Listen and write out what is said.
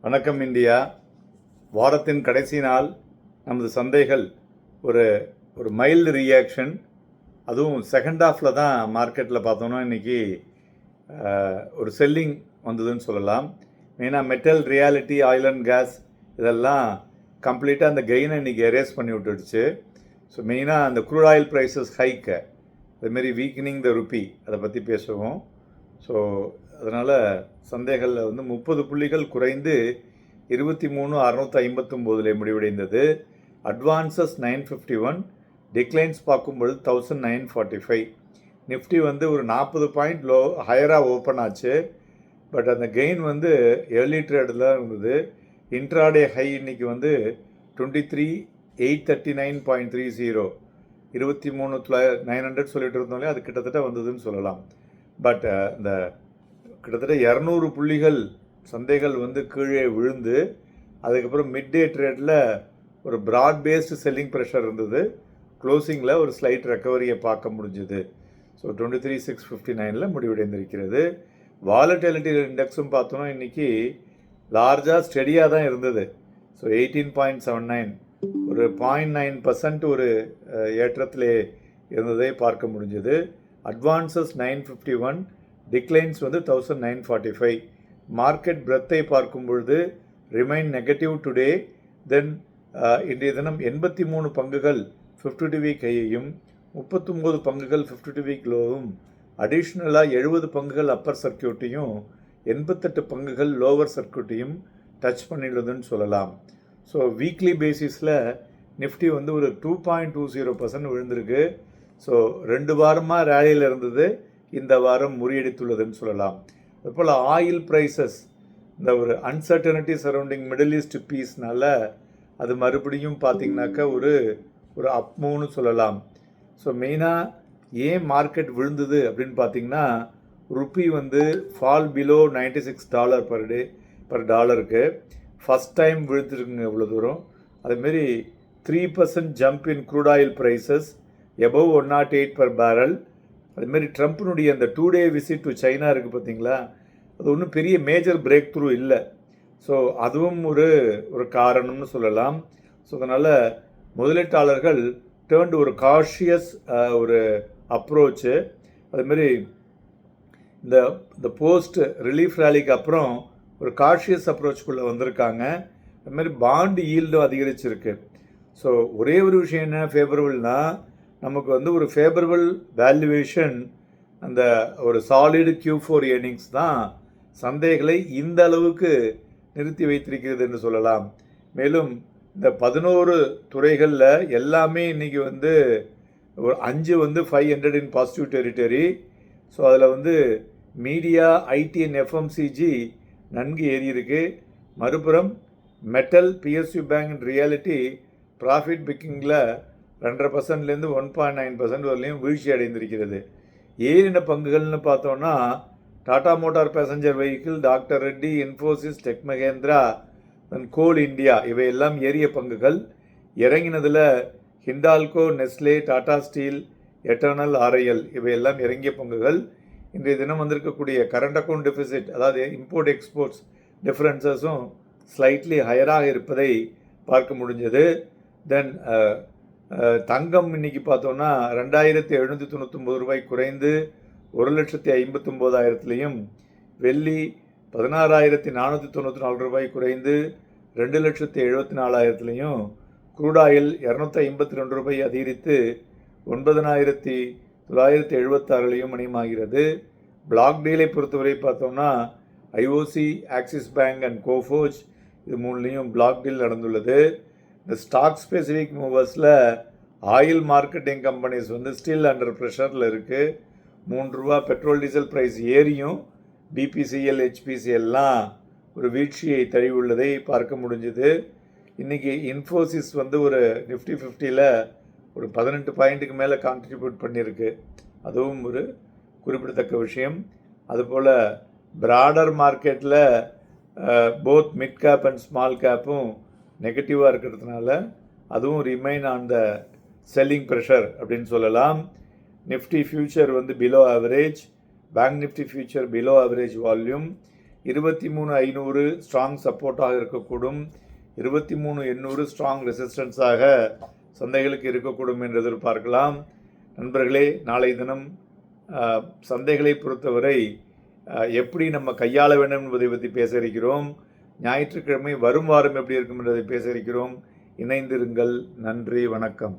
வணக்கம் இந்தியா. வாரத்தின் கடைசி நாள் நமது சந்தைகள் ஒரு ஒரு மைல்டு ரியாக்ஷன், அதுவும் செகண்ட் ஹாஃபில் தான் மார்க்கெட்டில் பார்த்தோன்னா இன்றைக்கி ஒரு செல்லிங் வந்ததுன்னு சொல்லலாம். மெயினாக metal, reality, oil and gas இதெல்லாம் கம்ப்ளீட்டாக அந்த கெயினை இன்றைக்கி எரேஸ் பண்ணி விட்டுடுச்சு. ஸோ மெயினாக அந்த க்ரூட் ஆயில் ப்ரைஸஸ் ஹைக்கு, அதுமாரி வீக்கனிங் த ருப்பி, அதை பற்றி பேசுவோம். ஸோ அதனால் சந்தைகளில் 30 புள்ளிகள் குறைந்து 23,659 முடிவடைந்தது. அட்வான்சஸ் 951, டிக்ளைன்ஸ் பார்க்கும்பொழுது 1945. நிஃப்டி ஒரு 40 பாயிண்ட் ஹையராக ஓப்பன் ஆச்சு. பட் அந்த கெயின் ஏர்லி ட்ரேடில் இருந்தது. இன்ட்ராடே ஹை இன்னைக்கு 23,839.30, 23,900 சொல்லிட்டு இருந்தோம்லே, அது கிட்டத்தட்ட வந்ததுன்னு சொல்லலாம். பட் இந்த கிட்டத்தட்ட 200 புள்ளிகள் சந்தைகள் கீழே விழுந்து, அதுக்கப்புறம் மிட் டே ட்ரேடில் ஒரு ப்ராட் பேஸ்டு செல்லிங் ப்ரெஷர் இருந்தது. க்ளோசிங்கில் ஒரு ஸ்லைட் ரெக்கவரியை பார்க்க முடிஞ்சுது. ஸோ 23,659 முடிவடைந்திருக்கிறது. வாலட்டிலிட்டி இண்டெக்ஸும் பார்த்தோன்னா இன்றைக்கி லார்ஜாக ஸ்டெடியாக தான் இருந்தது. ஸோ 18.79, ஒரு 0.9% ஒரு ஏற்றத்திலே இருந்ததை பார்க்க முடிஞ்சது. Advances 951, declines 1945. மார்க்கெட் பிரெத்தை பார்க்கும் பொழுது ரிமைன் நெகட்டிவ் டுடே. தென் இன்றைய தினம் 83 பங்குகள் 52 வீக் ஹையையும் 39 பங்குகள் 52 வீக் லோவும், அடிஷ்னலாக 70 பங்குகள் அப்பர் சர்க்கியூட்டையும் 88 பங்குகள் லோவர் சர்க்கியூட்டையும் டச் பண்ணிடுதுன்னு சொல்லலாம். ஸோ வீக்லி பேசிஸில் நிஃப்டி ஒரு 2.20% விழுந்திருக்கு. ஸோ 2 வாரமாக ரேலியில் இருந்தது, இந்த வாரம் முறியடித்துள்ளதுன்னு சொல்லலாம். அதுபோல் ஆயில் ப்ரைஸஸ், இந்த ஒரு அன்சர்டனிட்டி சரௌண்டிங் மிடில் ஈஸ்ட் பீஸ்னால அது மறுபடியும் பார்த்திங்கனாக்கா ஒரு அப்மூவ்னு சொல்லலாம். ஸோ மெயினாக ஏன் மார்க்கெட் விழுந்தது அப்படின்னு பார்த்திங்கன்னா, ருப்பி ஃபால் பிலோ $96 பர் டாலருக்கு ஃபஸ்ட் டைம் விழுந்துருக்குங்க இவ்வளோ தூரம். அதுமாரி 3% jump in crude oil prices above 108 per barrel. அதுமாரி ட்ரம்ப்னுடைய அந்த 2 day விசிட் டு சைனா இருக்குது பார்த்தீங்களா, அது ஒன்றும் பெரிய மேஜர் பிரேக் த்ரூ இல்லை. ஸோ அதுவும் ஒரு காரணம்னு சொல்லலாம். ஸோ அதனால் முதலீட்டாளர்கள் டேர்ன்டு ஒரு காஷியஸ் ஒரு அப்ரோச்சு. அதுமாரி இந்த போஸ்ட் ரிலீஃப் ரேலிக்கு அப்புறம் ஒரு காஷியஸ் அப்ரோச்சுக்குள்ளே வந்திருக்காங்க. அதுமாரி பாண்ட் ஈல்டும் அதிகரிச்சிருக்கு. ஸோ ஒரே ஒரு விஷயம் என்ன ஃபேவரபிள்னா, நமக்கு ஒரு ஃபேவரபிள் வேல்யூவேஷன், அந்த ஒரு சாலிடு Q4 ஏர்னிங்ஸ் தான் சந்தைகளை இந்த அளவுக்கு நிறுத்தி வைத்திருக்கிறது என்று சொல்லலாம். மேலும் இந்த 11 துறைகளில் எல்லாமே இன்றைக்கி ஒரு 5 500 இன் பாசிட்டிவ் டெரிட்டரி. ஸோ அதில் மீடியா, ஐடி அண்ட் எஃப்எம்சிஜி நன்கு ஏறி இருக்கு. மறுபுறம் metal, PSU bank and reality profit புக்கிங்கில் 2.5% 1.9% வரலையும் வீழ்ச்சி அடைந்திருக்கிறது. ஏறின பங்குகள்னு பார்த்தோன்னா Tata motor passenger vehicle, doctor Reddy, Infosys, tech Mahindra, coal India இவையெல்லாம் ஏறிய பங்குகள். இறங்கினதில் Hindalco, Nestle, Tata steel, Eternal, RIL இவையெல்லாம் இறங்கிய பங்குகள். இன்றைய தினம் வந்திருக்கக்கூடிய கரண்ட் அக்கௌண்ட் டெபிசிட், அதாவது இம்போர்ட் எக்ஸ்போர்ட்ஸ் டிஃப்ரென்சஸும் ஸ்லைட்லி ஹையராக இருப்பதை பார்க்க முடிஞ்சது. தென் தங்கம் இன்னைக்கு பார்த்தோன்னா 2,799 ரூபாய் குறைந்து 1,59,000, வெள்ளி 16,494 ரூபாய் குறைந்து 2,74,000, க்ரூட் ஆயில் 252 ரூபாய் அதிகரித்து 9,976 மணியமாகிறது. பிளாக் டீலை பொறுத்தவரை பார்த்தோம்னா ஐஓசி, ஆக்சிஸ் பேங்க் அண்ட் கோஃபோஜ் இது மூணுலேயும் பிளாக் டீல் நடந்துள்ளது. இந்த ஸ்டாக் ஸ்பெசிஃபிக் மூவர்ஸில் oil marketing companies still under ப்ரெஷரில் இருக்குது. $3 பெட்ரோல் டீசல் ப்ரைஸ் ஏறியும் பிபிசிஎல், ஹெச்பிசிஎல்லாம் ஒரு வீழ்ச்சியை தழுவியுள்ளதை பார்க்க முடிஞ்சுது. இன்றைக்கி இன்ஃபோசிஸ் ஒரு நிஃப்டி 50ல் ஒரு 18 பாயிண்ட்டுக்கு மேலே கான்ட்ரிபியூட் பண்ணியிருக்கு. அதுவும் ஒரு குறிப்பிடத்தக்க விஷயம். அதுபோல் பிராடர் மார்க்கெட்டில் both mid cap and small கேப்பும் நெகட்டிவாக இருக்கிறதுனால அதுவும் remain on the selling pressure அப்படின்னு சொல்லலாம். Nifty future below average, bank Nifty future below average volume, 23,500 strong சப்போர்ட்டாக இருக்கக்கூடும், 23,800 ஸ்ட்ராங் ரெசிஸ்டன்ஸாக சந்தைகளுக்கு இருக்கக்கூடும் என்று எதிர்பார்க்கலாம். நண்பர்களே, நாளை தினம் சந்தைகளை பொறுத்தவரை எப்படி நம்ம கையாள வேண்டும் என்பதை பற்றி பேச இருக்கிறோம். ஞாயிற்றுக்கிழமை வரும் வாரம் எப்படி இருக்கும் என்பதை பேச இருக்கிறோம். இணைந்திருங்கள். நன்றி, வணக்கம்.